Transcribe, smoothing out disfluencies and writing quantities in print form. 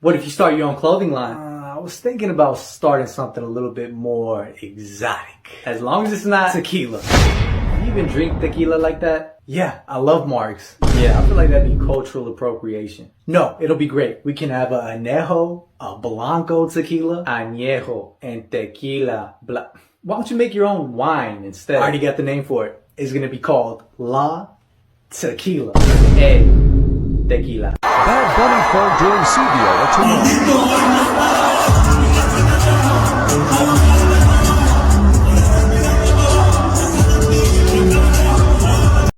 What if you start your own clothing line? I was thinking about starting something a little bit more exotic. As long as it's not tequila. You even drink tequila like that? Yeah, I love marks. Yeah, I feel like that'd be cultural appropriation. No, it'll be great. We can have a añejo, a blanco tequila, añejo, and tequila. Why don't you make your own wine instead? I already got the name for it. It's gonna be called La Tequila. Hey, tequila. Bad Bunny fell during CBO at tomorrow.